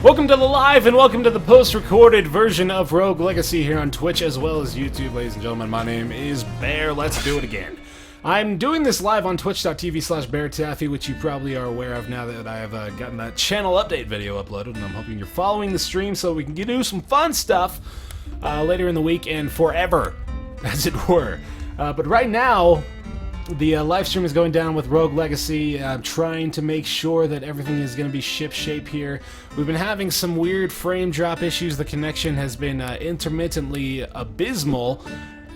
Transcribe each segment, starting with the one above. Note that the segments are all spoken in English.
Welcome to the live and welcome to the post-recorded version of Rogue Legacy here on Twitch as well as YouTube, ladies and gentlemen. My name is Bear. Let's do it again. I'm doing this live on twitch.tv/BaerTaffy, which you probably are aware of now that I have gotten that channel update video uploaded, and I'm hoping you're following the stream so we can do some fun stuff later in the week and forever, as it were. But right now, the live stream is going down with Rogue Legacy. I'm trying to make sure that everything is going to be ship-shape here. We've been having some weird frame drop issues. The connection has been intermittently abysmal.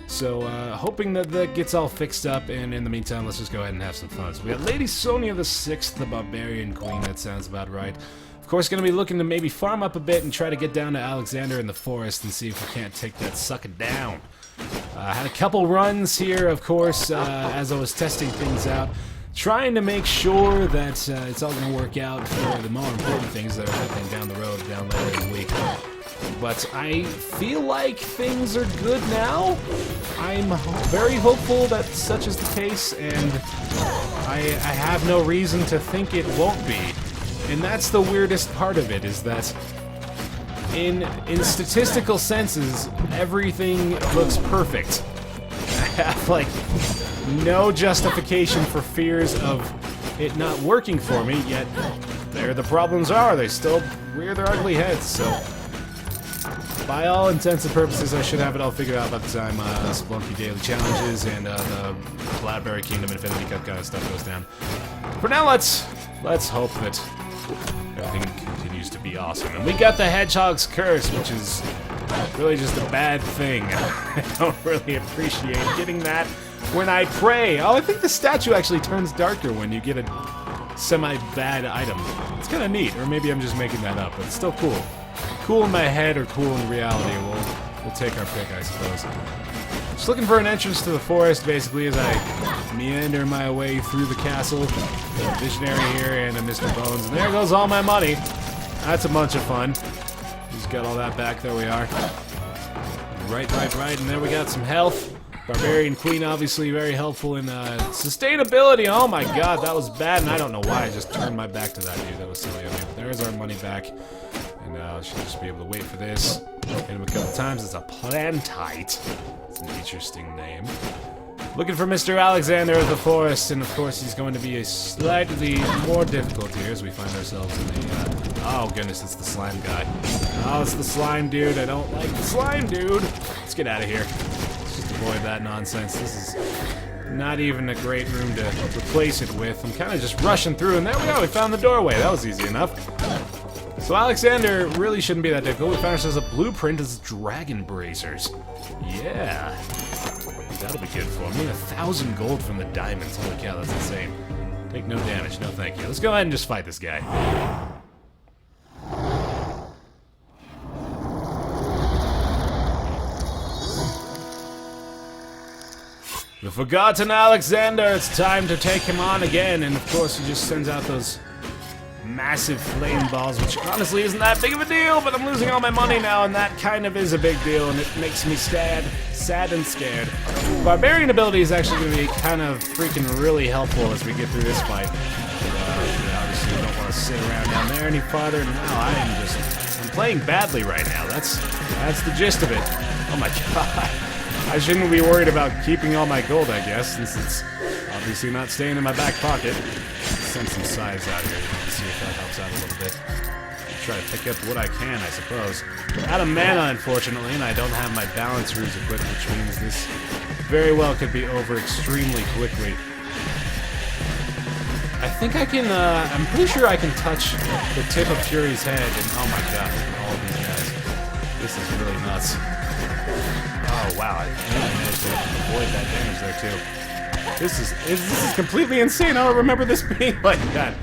So, hoping that that gets all fixed up, and in the meantime, let's just go ahead and have some fun. So we got Lady Sonia the Sixth, the Barbarian Queen, that sounds about right. Of course, going to be looking to maybe farm up a bit and try to get down to Alexander in the forest and see if we can't take that sucker down. Had a couple runs here, of course, as I was testing things out, trying to make sure that it's all going to work out for the more important things that are happening down the road, down later in the week. But I feel like things are good now. I'm very hopeful that such is the case, and I have no reason to think it won't be. And that's the weirdest part of it, is that in statistical senses, everything looks perfect. I have, like, no justification for fears of it not working for me, yet there the problems are. They still rear their ugly heads, so by all intents and purposes, I should have it all figured out by the time Splunky Daily Challenges and the Blackberry Kingdom Infinity Cup kind of stuff goes down. For now, let's hope that everything continues to be awesome. And we got the Hedgehog's Curse, which is really just a bad thing. I don't really appreciate getting that when I pray. Oh, I think the statue actually turns darker when you get a semi-bad item. It's kind of neat, or maybe I'm just making that up, but it's still cool. Cool in my head or cool in reality. We'll take our pick, I suppose. Just looking for an entrance to the forest, basically, as I meander my way through the castle. A visionary here and a Mr. Bones, and there goes all my money. That's a bunch of fun. Just got all that back. There we are. Right, and there we got some health. Barbarian Queen, obviously very helpful in sustainability. Oh my god, that was bad, and I don't know why I just turned my back to that dude. That was silly of me. But there's our money back. And I should just be able to wait for this. Hit him a couple times. It's a Plantite. It's an interesting name. Looking for Mr. Alexander of the Forest, and of course he's going to be a slightly more difficult here as we find ourselves in the, oh goodness, it's the slime guy. Oh, it's the slime dude. I don't like the slime dude. Let's get out of here. Let's just avoid that nonsense. This is not even a great room to replace it with. I'm kind of just rushing through, and there we go. We found the doorway. That was easy enough. So Alexander really shouldn't be that difficult. We found ourselves a blueprint as Dragon Bracers. Yeah. That'll be good for me. 1,000 gold from the diamonds. Holy cow, that's insane. Take no damage. No thank you. Let's go ahead and just fight this guy. The Forgotten Alexander. It's time to take him on again. And of course he just sends out those massive flame balls, which honestly isn't that big of a deal, but I'm losing all my money now, and that kind of is a big deal, and it makes me sad and scared. Barbarian ability is actually going to be kind of freaking really helpful as we get through this fight. Obviously, we don't want to sit around down there any farther. Now I'm playing badly right now. That's the gist of it. Oh my god. I shouldn't be worried about keeping all my gold, I guess, since it's obviously not staying in my back pocket. Send some sides out here to see if that helps out a little bit. I'll try to pick up what I can, I suppose. Out of mana, unfortunately, and I don't have my balance runes equipped, which means this very well could be over extremely quickly. I think I can, I'm pretty sure I can touch the tip of Fury's head, and oh my god, all of these guys. This is really nuts. Oh wow, I managed to avoid that damage there too. This is completely insane. I don't remember this being like that.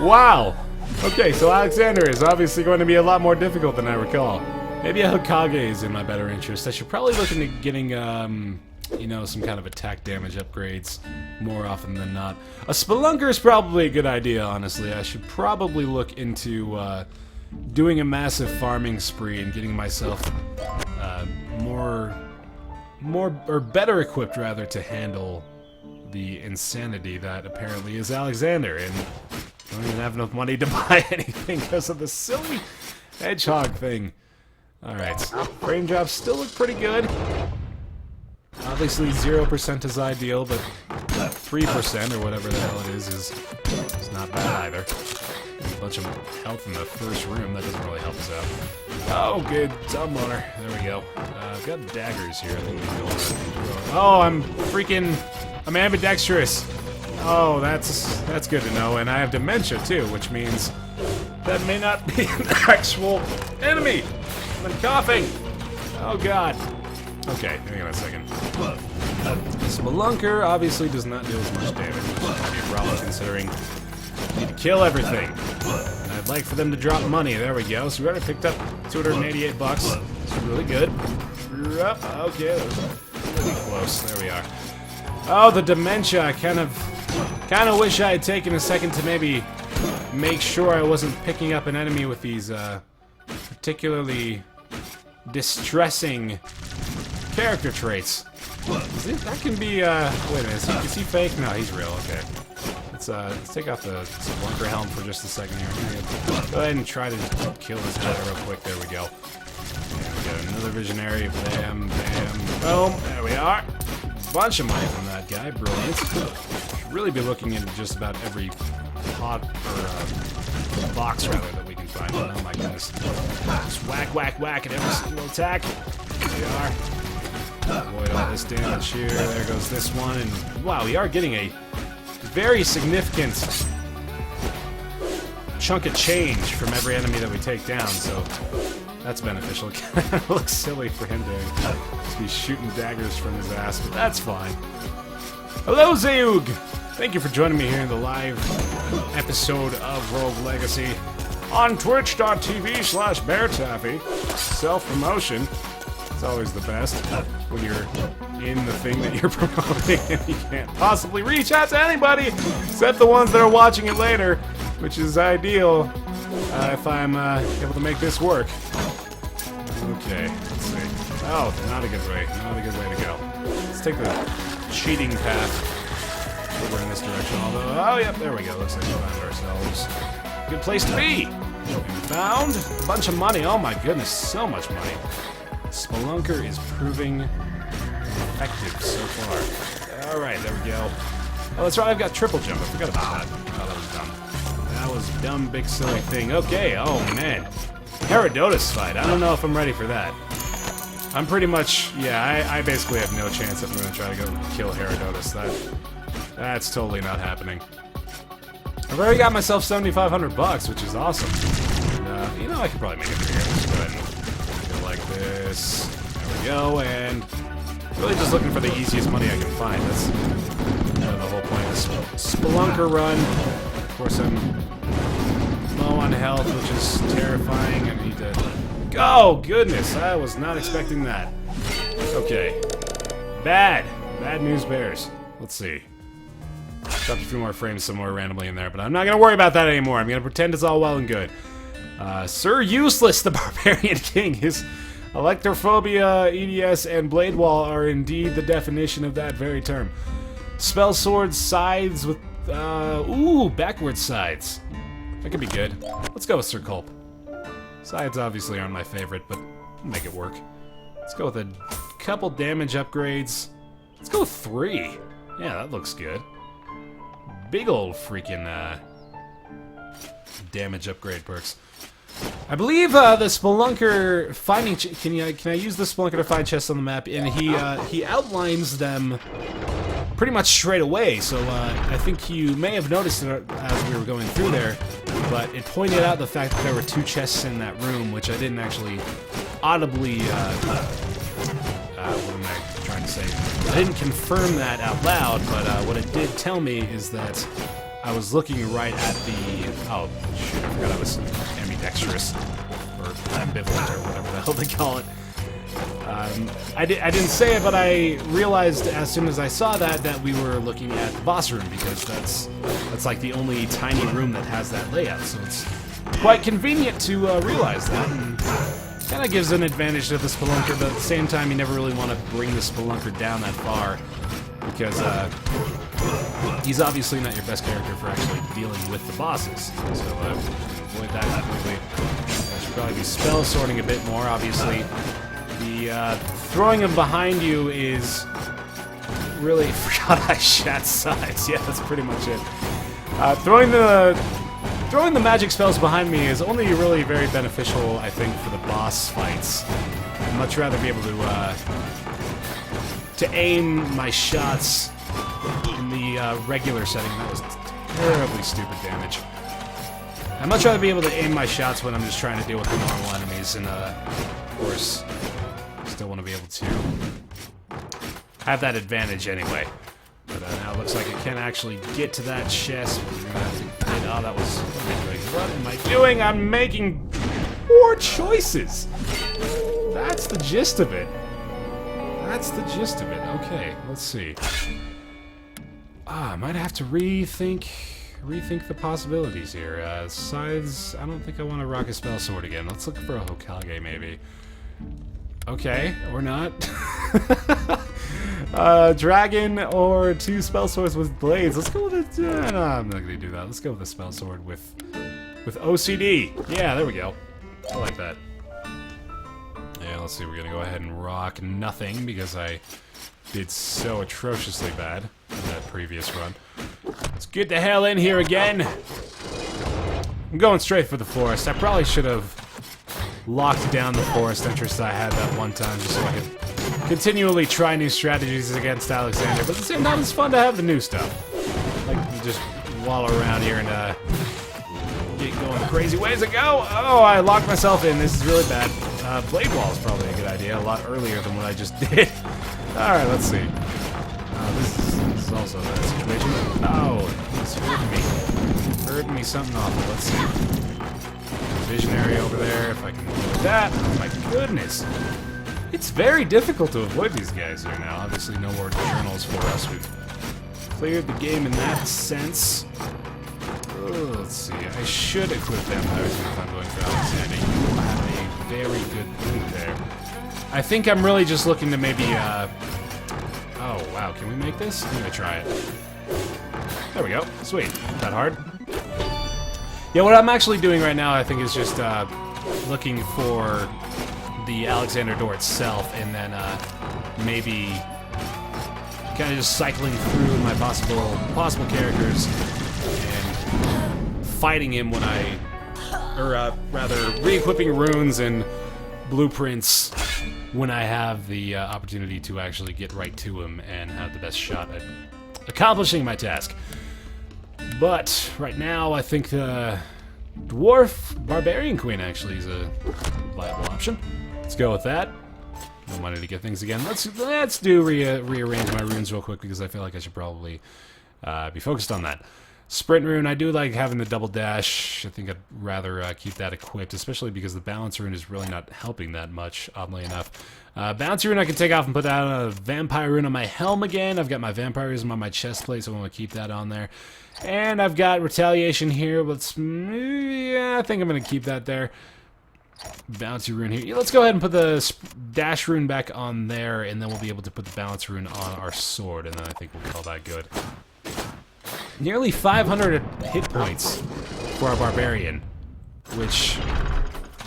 Wow. Okay, so Alexander is obviously going to be a lot more difficult than I recall. Maybe a Hokage is in my better interest. I should probably look into getting, you know, some kind of attack damage upgrades more often than not. A Spelunker is probably a good idea, honestly. I should probably look into doing a massive farming spree and getting myself better equipped, rather, to handle the insanity that apparently is Alexander, and I don't even have enough money to buy anything because of the silly hedgehog thing. Alright, frame drops still look pretty good. Obviously 0% is ideal, but 3% or whatever the hell it is not bad either. There's a bunch of health in the first room, that doesn't really help us out. Oh, good, dumb motor. There we go. I've got daggers here. I think we can go oh, I'm ambidextrous. Oh, that's good to know, and I have dementia too, which means that may not be an actual enemy. I'm coughing. Oh god. Okay, hang on a second. Spelunker obviously does not deal as much damage, which would be a problem considering I need to kill everything. And I'd like for them to drop money. There we go. So we already picked up 288 bucks. That's really good. Okay, that was really close. There we are. Oh, the dementia. I kind of wish I had taken a second to maybe make sure I wasn't picking up an enemy with these particularly distressing character traits. That can be, wait a minute, is he fake? No, he's real, okay. Let's take off the Spelunker helm for just a second here. Go ahead and try to kill this guy real quick. There we go. And we got another visionary. Bam, bam, boom. There we are. Bunch of money from that guy. Brilliant. Should really be looking into just about every pot or box rather that we can find. Oh my goodness. Just whack, whack, whack at every single attack. There we are. Avoid all this damage here. There goes this one. And wow, we are getting a very significant chunk of change from every enemy that we take down, so that's beneficial. It looks silly for him to just be shooting daggers from his ass, but that's fine. Hello, Zayug! Thank you for joining me here in the live episode of Rogue Legacy on twitch.tv/BaerTaffy. Self-promotion. It's always the best when you're in the thing that you're promoting and you can't possibly reach out to anybody except the ones that are watching it later, which is ideal if I'm able to make this work. Okay, let's see. Oh, not a good way. Not a good way to go. Let's take the cheating path over in this direction, although, oh, yep, there we go. Looks like we found ourselves a good place to be. We found a bunch of money. Oh my goodness, so much money. Spelunker is proving effective so far. Alright, there we go. Oh, that's right, I've got triple jump. I forgot about that. Oh, that was dumb. That was a dumb, big, silly thing. Okay, oh man. Herodotus fight. I don't know if I'm ready for that. I'm pretty much, yeah, I basically have no chance if I'm going to try to go kill Herodotus. That's totally not happening. I've already got myself 7,500 bucks, which is awesome. And, you know, I could probably make it through here. Let's go ahead and like this. There we go, and really just looking for the easiest money I can find. That's the whole point of this Spelunker run. Of course, I'm low on health, which is terrifying. I need to... Oh, goodness! I was not expecting that. Okay. Bad news bears. Let's see. Dropped a few more frames somewhere randomly in there, but I'm not going to worry about that anymore. I'm going to pretend it's all well and good. Sir Useless, the Barbarian King. His electrophobia, EDS, and blade wall are indeed the definition of that very term. Spell swords, sides with, ooh, backwards sides. That could be good. Let's go with Sir Culp. Sides obviously aren't my favorite, but I'll make it work. Let's go with a couple damage upgrades. Let's go with 3. Yeah, that looks good. Big old freaking, damage upgrade perks. I believe the Spelunker finding can I use the Spelunker to find chests on the map, and he outlines them pretty much straight away. So I think you may have noticed it as we were going through there, but it pointed out the fact that there were 2 chests in that room, which I didn't actually audibly. What am I trying to say? I didn't confirm that out loud, but what it did tell me is that I was looking right at the... Oh, shoot, I forgot I was ambidextrous, or ambivalent, or whatever the hell they call it. I didn't say it, but I realized as soon as I saw that we were looking at the boss room, because that's like the only tiny room that has that layout, so it's quite convenient to realize that, and kind of gives an advantage to the Spelunker, but at the same time you never really want to bring the Spelunker down that far, because he's obviously not your best character for actually dealing with the bosses, so avoid that completely. I should probably be spell sorting a bit more. Obviously, the throwing them behind you is really... I forgot I shat sides. Yeah, that's pretty much it. Throwing the magic spells behind me is only really very beneficial, I think, for the boss fights. I'd much rather be able to aim my shots in the regular setting. That was terribly stupid damage. I'd much rather be able to aim my shots when I'm just trying to deal with the normal enemies, and of course, still want to be able to have that advantage anyway. But now it looks like I can't actually get to that chest. We're gonna have to get, oh, that was... What am I doing? I'm making poor choices! That's the gist of it. That's the gist of it. Okay, let's see. I might have to rethink the possibilities here. Scythes, I don't think I want to rock a spell sword again. Let's look for a Hokage, maybe. Okay, or not. Dragon or 2 spell swords with blades. Let's go with it. No, I'm not going to do that. Let's go with a spell sword with OCD. Yeah, there we go. I like that. Yeah, let's see. We're going to go ahead and rock nothing because I did so atrociously bad in that previous run. Let's get the hell in here again. I'm going straight for the forest. I probably should have locked down the forest entrance I had that one time just so I could continually try new strategies against Alexander. But at the same time, it's fun to have the new stuff. Like to just wallow around here and get going crazy ways to go. Oh, I locked myself in. This is really bad. Blade Wall is probably a good idea. A lot earlier than what I just did. Alright, let's see. This is also a situation. Oh, he's hurting me. Hurting me something awful. Let's see. Visionary over there, if I can do that. Oh my goodness. It's very difficult to avoid these guys here now. Obviously no more journals for us. We've cleared the game in that sense. Oh, let's see. I should equip Vampires if I'm going for Alexander. You will have a very good boot there. I think I'm really just looking to maybe, oh, wow. Can we make this? I'm gonna try it. There we go. Sweet. Not that hard. Yeah, what I'm actually doing right now, I think, is just looking for the Alexander door itself, and then maybe kind of just cycling through my possible characters and fighting him when or rather, re-equipping runes and blueprints when I have the opportunity to actually get right to him and have the best shot at accomplishing my task. But right now, I think the Dwarf Barbarian Queen actually is a viable option. Let's go with that. No money to get things again. Let's do rearrange my runes real quick because I feel like I should probably be focused on that. Sprint rune, I do like having the double dash. I think I'd rather keep that equipped, especially because the balance rune is really not helping that much, oddly enough. Bounce rune I can take off and put that on a vampire rune on my helm again. I've got my vampirism on my chest plate, so I want to keep that on there. And I've got retaliation here, but yeah, I think I'm going to keep that there. Bouncy rune here. Yeah, let's go ahead and put the dash rune back on there, and then we'll be able to put the balance rune on our sword, and then I think we'll call that good. Nearly 500 hit points for our Barbarian, which,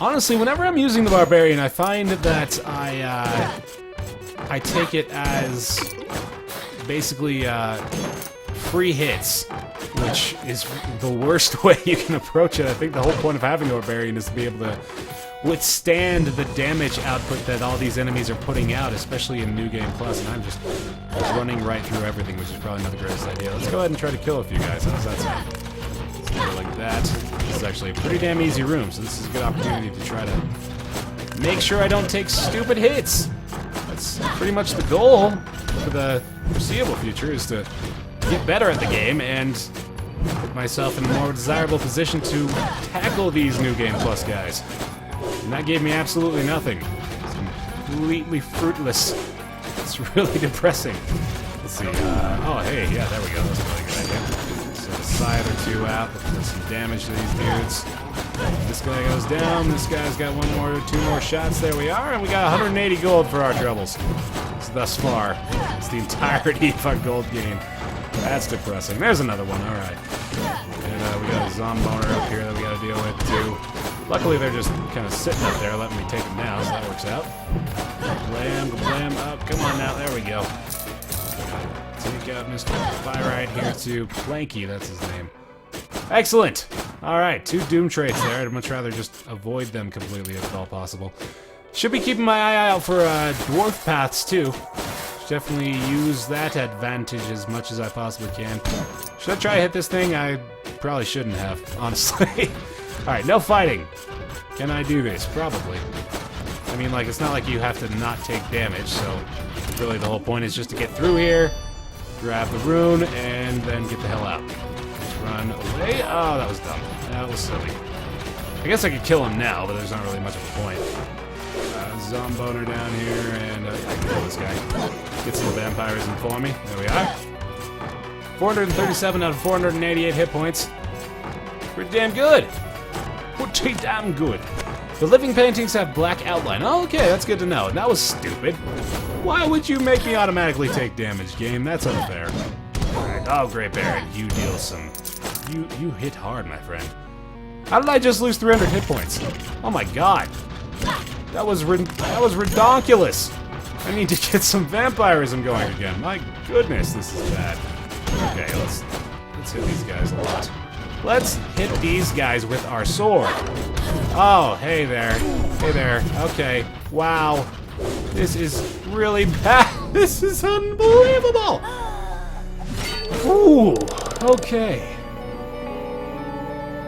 honestly, whenever I'm using the Barbarian, I find that I take it as basically free hits, which is the worst way you can approach it. I think the whole point of having a Barbarian is to be able to withstand the damage output that all these enemies are putting out, especially in New Game Plus, and I'm just running right through everything, which is probably not the greatest idea. Let's go ahead and try to kill a few guys. How's that sound? Let's go like that. This is actually a pretty damn easy room, so this is a good opportunity to try to make sure I don't take stupid hits. That's pretty much the goal for the foreseeable future, is to get better at the game and put myself in a more desirable position to tackle these New Game Plus guys. And that gave me absolutely nothing. It's completely fruitless. It's really depressing. Let's see. Oh, hey, yeah, there we go. That's a really good idea. So a scythe or two out. Let's put some damage to these dudes. This guy goes down. This guy's got two more shots. There we are. And we got 180 gold for our troubles. So thus far, it's the entirety of our gold gain. That's depressing. There's another one. All right. And we got a Zomboner up here that we got to deal with, too. Luckily, they're just kind of sitting up there, letting me take them down, so that works out. Blam, blam, up. Come on now. There we go. Take out Mr. Fire here to Planky. That's his name. Excellent. All right, 2 Doom traits there. I'd much rather just avoid them completely if at all possible. Should be keeping my eye out for dwarf paths too. Should definitely use that advantage as much as I possibly can. Should I try to hit this thing? I probably shouldn't have, honestly. Alright, no fighting. Can I do this? Probably. I mean, like, it's not like you have to not take damage, so really the whole point is just to get through here, grab the rune, and then get the hell out. Just run away. Oh, that was dumb. That was silly. I guess I could kill him now, but there's not really much of a point. Zomboner down here, and I can kill this guy. Get some vampirism for me. There we are. 437 out of 488 hit points. Pretty damn good. Pretty damn good. The living paintings have black outline. Oh, okay, that's good to know. That was stupid. Why would you make me automatically take damage, game? That's unfair. Alright. Oh, Great Baron, you deal some... You hit hard, my friend. How did I just lose 300 hit points? Oh my god. That was redonkulous. I need to get some vampirism going again. My goodness, this is bad. Okay, let's hit these guys a lot. Let's hit these guys with our sword. Oh, hey there. Hey there. Okay. Wow. This is really bad. This is unbelievable. Ooh. Okay.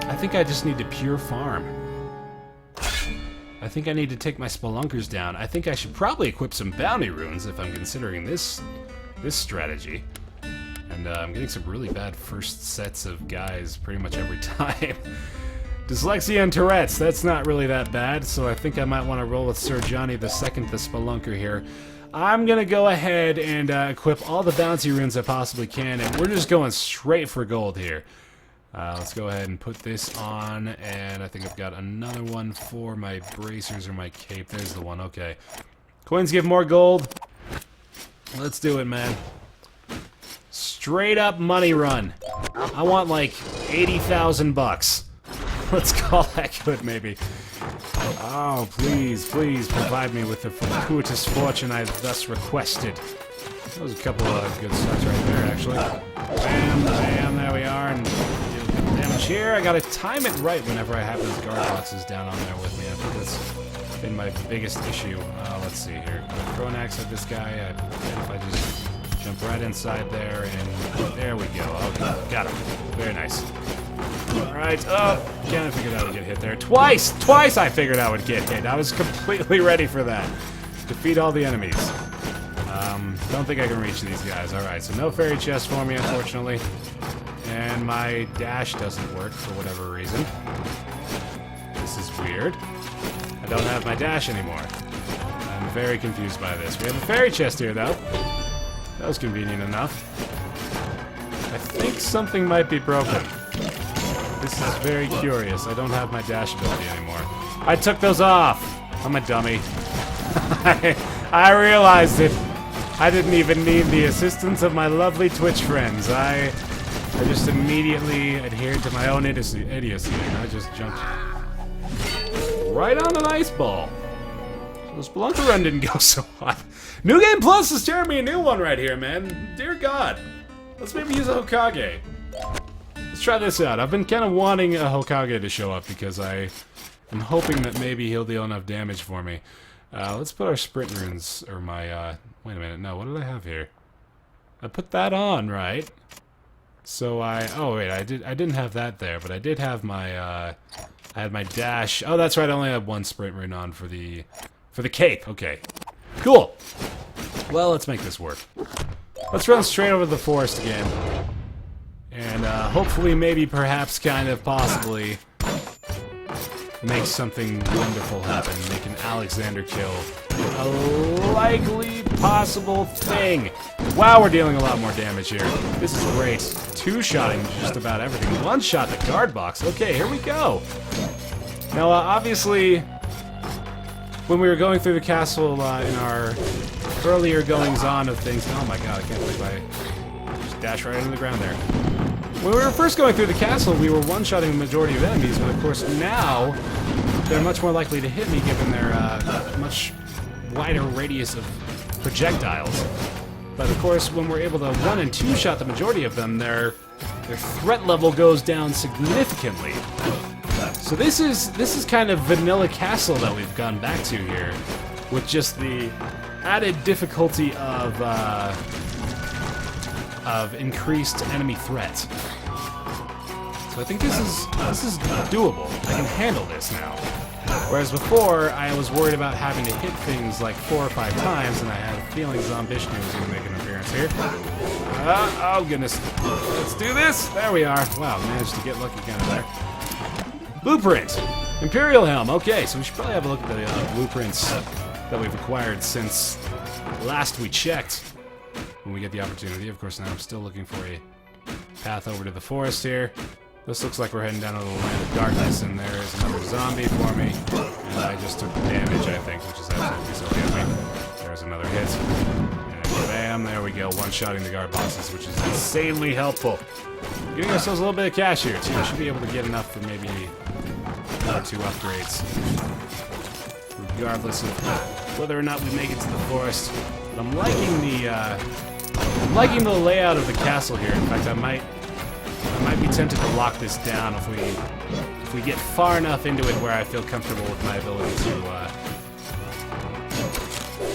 I think I just need to pure farm. I think I need to take my spelunkers down. I think I should probably equip some bounty runes if I'm considering this strategy. And I'm getting some really bad first sets of guys pretty much every time. Dyslexia and Tourette's, that's not really that bad, so I think I might want to roll with Sir Johnny II, the Spelunker here. I'm going to go ahead and equip all the bounty runes I possibly can, and we're just going straight for gold here. Let's go ahead and put this on, and I think I've got another one for my bracers or my cape. There's the one, okay. Coins give more gold. Let's do it, man. Straight up money run. I want like 80,000 bucks. Let's call that good, maybe. Oh, please, please provide me with the fortuitous fortune I thus requested. That was a couple of good starts right there, actually. Bam, bam, there we are. And damage here. I gotta time it right whenever I have those guard boxes down on there with me. I think that's been my biggest issue. Let's see here. Throw an axe at this guy. If I just jump right inside there, and there we go. Okay, got him. Very nice. Alright, again I figured I would get hit there. Twice I figured I would get hit. I was completely ready for that. Defeat all the enemies. Don't think I can reach these guys. Alright, so no fairy chest for me, unfortunately. And my dash doesn't work for whatever reason. This is weird. I don't have my dash anymore. I'm very confused by this. We have a fairy chest here, though. That was convenient enough. I think something might be broken. This is very curious. I don't have my dash ability anymore. I took those off! I'm a dummy. I realized it. I didn't even need the assistance of my lovely Twitch friends. I just immediately adhered to my own idiocy, and I just jumped right on an ice ball. So the Spelunker run didn't go so hot. New Game Plus is tearing me a new one right here, man. Dear God. Let's maybe use a Hokage. Let's try this out. I've been kind of wanting a Hokage to show up because I am hoping that maybe he'll deal enough damage for me. Let's put our sprint runes, or my, wait a minute, no, what did I have here? I put that on, right? So oh wait, I didn't have that there, but I did have my, I had my dash. Oh, that's right, I only have one sprint rune on for the cape, okay. Cool! Well, let's make this work. Let's run straight over the forest again. And, hopefully, maybe, perhaps, kind of, possibly, make something wonderful happen. Make an Alexander kill. A likely possible thing. Wow, we're dealing a lot more damage here. This is great. Two-shotting just about everything. One-shot the guard box. Okay, here we go. Now, obviously, when we were going through the castle in our earlier goings-on of things... Oh my god, I can't believe I just dashed right into the ground there. When we were first going through the castle, we were one-shotting the majority of enemies, but of course now, they're much more likely to hit me given their much wider radius of projectiles. But of course, when we're able to 1- and 2-shot the majority of them, their threat level goes down significantly. So this is kind of vanilla castle that we've gone back to here, with just the added difficulty of increased enemy threat. So I think this is doable. I can handle this now. Whereas before, I was worried about having to hit things like 4 or 5 times, and I had a feeling Zombishnu was going to make an appearance here. Oh goodness. Let's do this! There we are. Wow, managed to get lucky kind of there. Blueprint! Imperial Helm. Okay, so we should probably have a look at the blueprints that we've acquired since last we checked. When we get the opportunity. Of course, now I'm still looking for a path over to the forest here. This looks like we're heading down to the land of darkness, and there is another zombie for me. And I just took damage, I think, which is absolutely silly of me. There's another hit. And bam, there we go. One-shotting the guard bosses, which is insanely helpful. Giving ourselves a little bit of cash here, too. We should be able to get enough for maybe 1 or 2 upgrades. Regardless of whether or not we make it to the forest. But I'm liking the layout of the castle here. In fact, I might be tempted to lock this down if we get far enough into it where I feel comfortable with my ability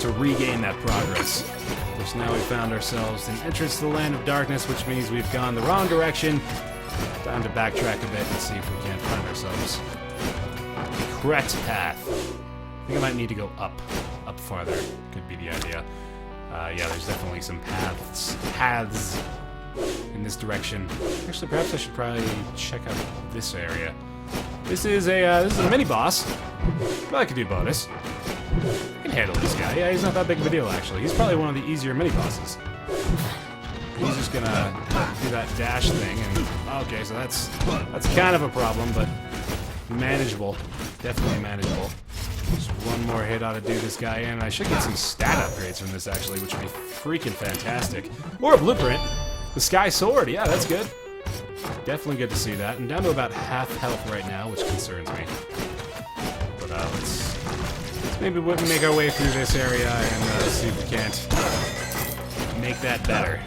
to regain that progress. Of course, now we found ourselves an entrance to the land of darkness, which means we've gone the wrong direction. Time to backtrack a bit and see if we can't find ourselves the correct path. I think I might need to go up farther. Could be the idea. Yeah, there's definitely some paths in this direction. Actually, perhaps I should probably check out this area. This is a mini boss. But I could do bonus. I can handle this guy. Yeah, he's not that big of a deal actually. He's probably one of the easier mini bosses. He's just gonna do that dash thing, and okay, so that's kind of a problem, but manageable. Definitely manageable. Just one more hit ought to do this guy in. I should get some stat upgrades from this actually, which would be freaking fantastic. Or a blueprint. The Sky Sword, yeah, that's good. Definitely good to see that. I'm down to about half health right now, which concerns me. But let's maybe make our way through this area and see if we can't make that better.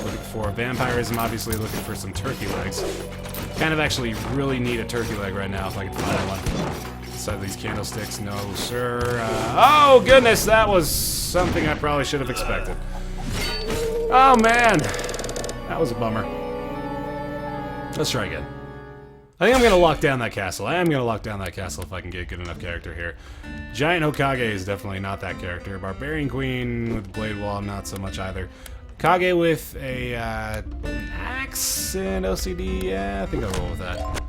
Looking for vampirism, obviously looking for some turkey legs. Kind of actually really need a turkey leg right now if I can find one. Inside these candlesticks, no sir. Oh goodness, that was something I probably should have expected. Oh man, that was a bummer. Let's try again. I think I'm gonna lock down that castle. I am gonna lock down that castle if I can get a good enough character here. Giant Hokage is definitely not that character. Barbarian Queen with Blade Wall, not so much either. Hokage with a an axe and OCD, yeah, I think I'll roll with that.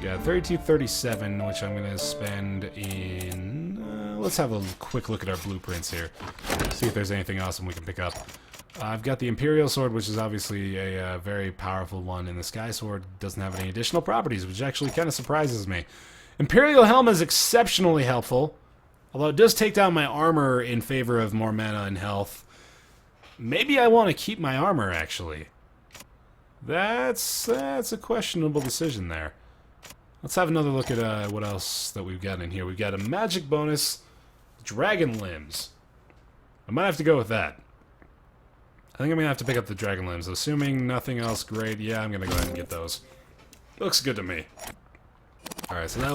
Yeah, 3237, which I'm gonna spend in. Let's have a quick look at our blueprints here. See if there's anything else we can pick up. I've got the Imperial Sword, which is obviously a very powerful one, and the Sky Sword doesn't have any additional properties, which actually kind of surprises me. Imperial Helm is exceptionally helpful, although it does take down my armor in favor of more mana and health. Maybe I want to keep my armor, actually. That's a questionable decision there. Let's have another look at what else that we've got in here. We've got a magic bonus, Dragon Limbs. I might have to go with that. I think I'm gonna have to pick up the Dragon Limbs. Assuming nothing else great, yeah, I'm gonna go ahead and get those. Looks good to me. Alright, so that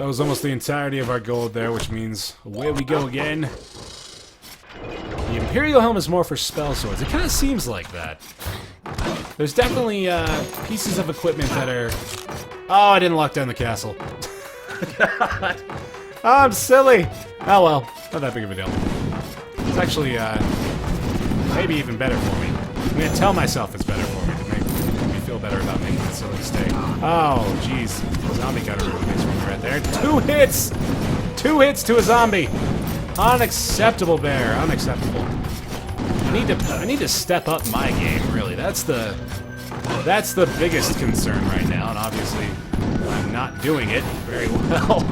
was almost the entirety of our gold there, which means away we go again. The Imperial Helm is more for spell swords. It kind of seems like that. There's definitely pieces of equipment that are... Oh, I didn't lock down the castle. God. Oh, I'm silly. Oh well, not that big of a deal. It's actually maybe even better for me. I'm gonna tell myself it's better for me to make me feel better about making a silly mistake. Oh, jeez. Zombie got a release from me right there. 2 hits! 2 hits to a zombie! Unacceptable, Bear. Unacceptable. I need to step up my game, really. That's the biggest concern right now, and obviously I'm not doing it very well.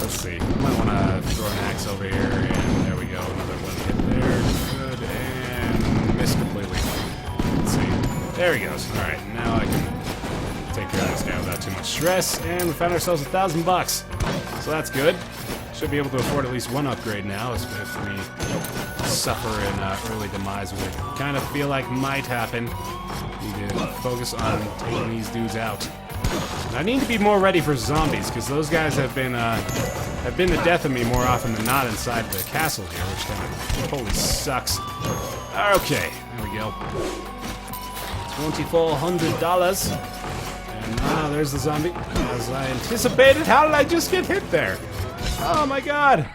Let's see. I might want to throw an axe over here, and there we go. Another one hit there. Good, and missed completely. Let's see. There he goes. Alright, now I can take care of this guy without too much stress, and we found ourselves $1,000. So that's good. Should be able to afford at least one upgrade now, if we suffer an early demise, which I kind of feel like might happen. Need to focus on taking these dudes out. And I need to be more ready for zombies, because those guys have been the death of me more often than not inside the castle here, which kind of totally sucks. Okay, there we go. $2,400. And there's the zombie. As I anticipated, how did I just get hit there? Oh my god!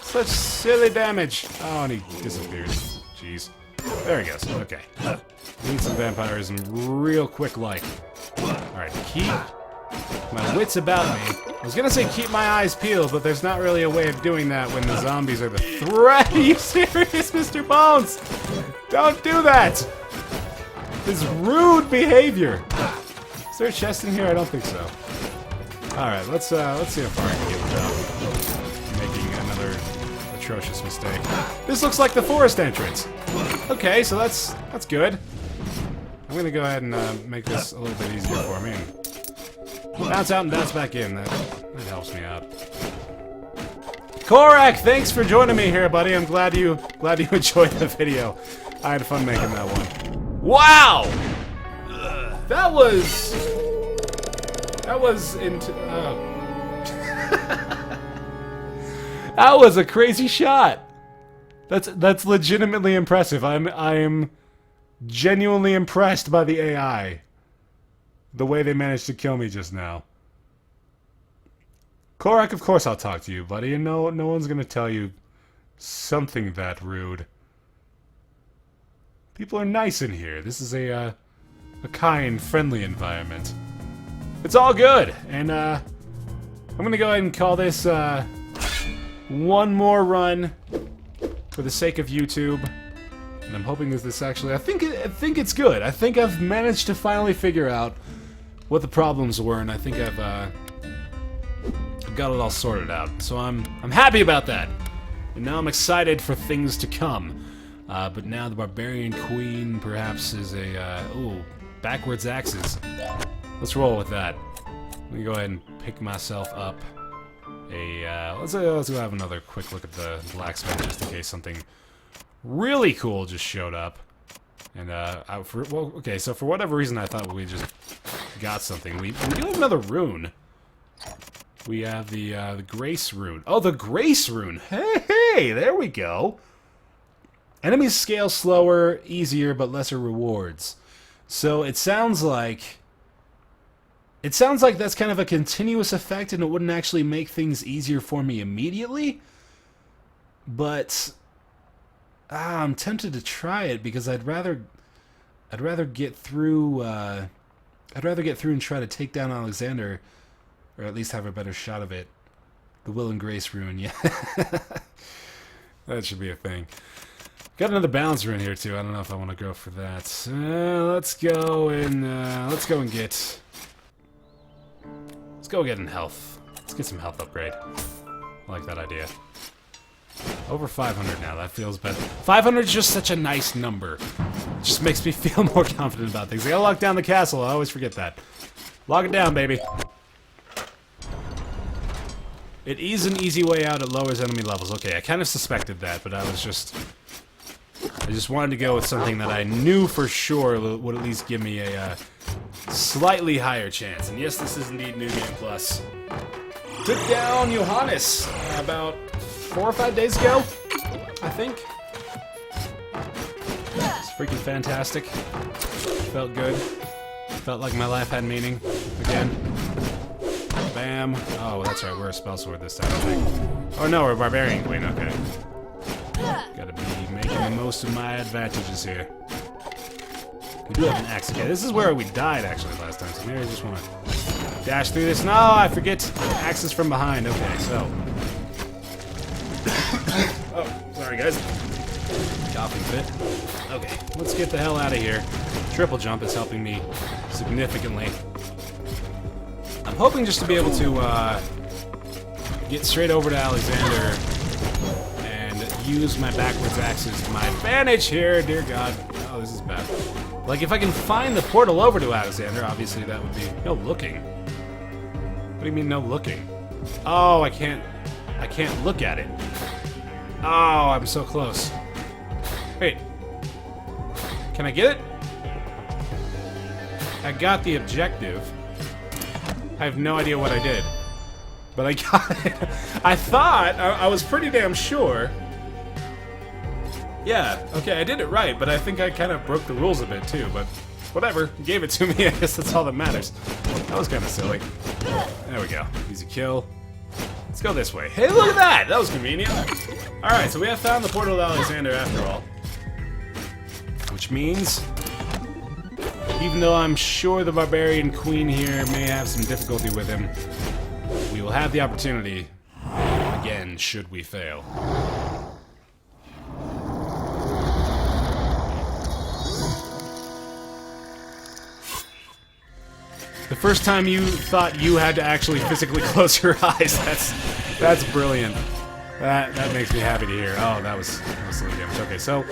Such silly damage. Oh, and he disappeared. Jeez. There he goes. Okay. Need some vampirism real quick like. Alright, keep my wits about me. I was gonna say keep my eyes peeled, but there's not really a way of doing that when the zombies are the threat. Are you serious, Mr. Bones? Don't do that! This rude behavior. Is there a chest in here? I don't think so. Alright, let's see how far I can get without making another atrocious mistake. This looks like the forest entrance. Okay, so that's good. I'm gonna go ahead and make this a little bit easier for me. And bounce out and bounce back in. That helps me out. Korak, thanks for joining me here, buddy. I'm glad you enjoyed the video. I had fun making that one. Wow! That was that was a crazy shot. That's legitimately impressive. I'm genuinely impressed by the AI. The way they managed to kill me just now. Korak, of course I'll talk to you, buddy, and no one's gonna tell you something that rude. People are nice in here. This is a kind, friendly environment. It's all good, and I'm gonna go ahead and call this one more run for the sake of YouTube. And I'm hoping that this actually, I think it's good. I think I've managed to finally figure out what the problems were, and I think I've got it all sorted out. So I'm happy about that. And now I'm excited for things to come. But now the Barbarian Queen perhaps is a backwards axes. Let's roll with that. Let me go ahead and pick myself up let's go have another quick look at the blacksmith just in case something really cool just showed up. And okay, so for whatever reason I thought we just got something. We do have another rune. We have the Grace Rune. Oh, the Grace Rune. Hey, there we go. Enemies scale slower, easier, but lesser rewards. So it sounds like that's kind of a continuous effect, and it wouldn't actually make things easier for me immediately. But I'm tempted to try it because I'd rather get through. I'd rather get through and try to take down Alexander, or at least have a better shot of it. The Will and Grace Rune, yeah. That should be a thing. Got another balance rune here too. I don't know if I want to go for that. Let's go and get in health. Let's get some health upgrade. I like that idea. Over 500 now. That feels better. 500 is just such a nice number. It just makes me feel more confident about things. I gotta lock down the castle. I always forget that. Lock it down, baby. It is an easy way out. It lowers enemy levels. Okay, I kind of suspected that, but I just wanted to go with something that I knew for sure would at least give me a slightly higher chance. And yes, this is indeed New Game Plus. Took down Johannes about 4 or 5 days ago, I think. It's freaking fantastic. Felt good. Felt like my life had meaning again. Bam. Oh, that's right. We're a spell sword this time, I think. Oh no, we're a Barbarian Queen. Okay. Gotta be making the most of my advantages here. We do have an axe. Okay, this is where we died actually last time, so maybe I just want to dash through this. No, I forget. Axes from behind. Okay, so. Oh, sorry guys. Coughing fit. Okay, let's get the hell out of here. Triple jump is helping me significantly. I'm hoping just to be able to get straight over to Alexander and use my backwards axes to my advantage here. Dear God. Oh, this is bad. Like, if I can find the portal over to Alexander, obviously that would be... No looking. What do you mean, no looking? Oh, I can't look at it. Oh, I'm so close. Wait. Can I get it? I got the objective. I have no idea what I did. But I got it. I thought, I was pretty damn sure. Yeah, okay, I did it right, but I think I kind of broke the rules a bit too, but whatever. You gave it to me, I guess that's all that matters. That was kind of silly. There we go. Easy kill. Let's go this way. Hey, look at that! That was convenient. Alright, so we have found the portal to Alexander after all. Which means, even though I'm sure the barbarian queen here may have some difficulty with him, we will have the opportunity again should we fail. The first time you thought you had to actually physically close your eyes, that's brilliant. That makes me happy to hear. Oh, that was silly damage. Okay, so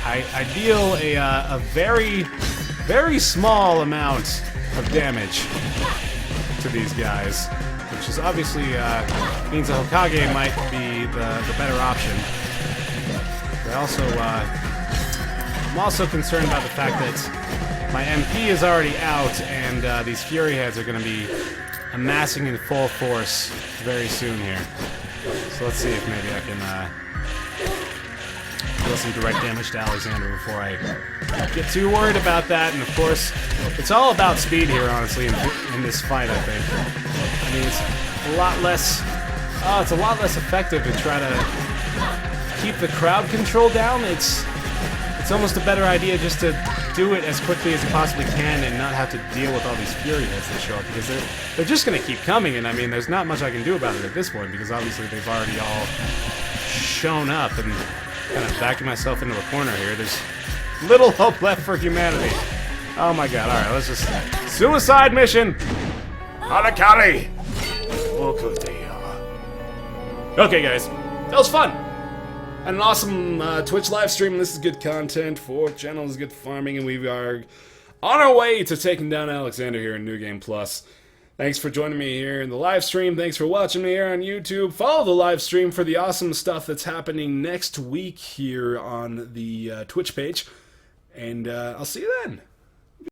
I deal a very small amount of damage to these guys, which is obviously means a Hokage might be the better option. But I'm also concerned about the fact that my MP is already out, and these Fury Heads are going to be amassing in full force very soon here. So let's see if maybe I can deal some direct damage to Alexander before I get too worried about that. And of course, it's all about speed here, honestly, in this fight, I think. I mean, it's a lot less... Oh, it's a lot less effective to try to keep the crowd control down. It's almost a better idea just to do it as quickly as you possibly can and not have to deal with all these Fury Heads that show up, because they're just going to keep coming, and I mean, there's not much I can do about it at this point, because obviously they've already all shown up, and kind of backing myself into a corner here. There's little hope left for humanity. Oh my god, alright, let's just... Suicide mission! Harakari! Okay, guys, that was fun! And an awesome Twitch live stream. This is good content. 4th channel is good farming, and we are on our way to taking down Alexander here in New Game Plus. Thanks for joining me here in the live stream. Thanks for watching me here on YouTube. Follow the live stream for the awesome stuff that's happening next week here on the Twitch page. And I'll see you then.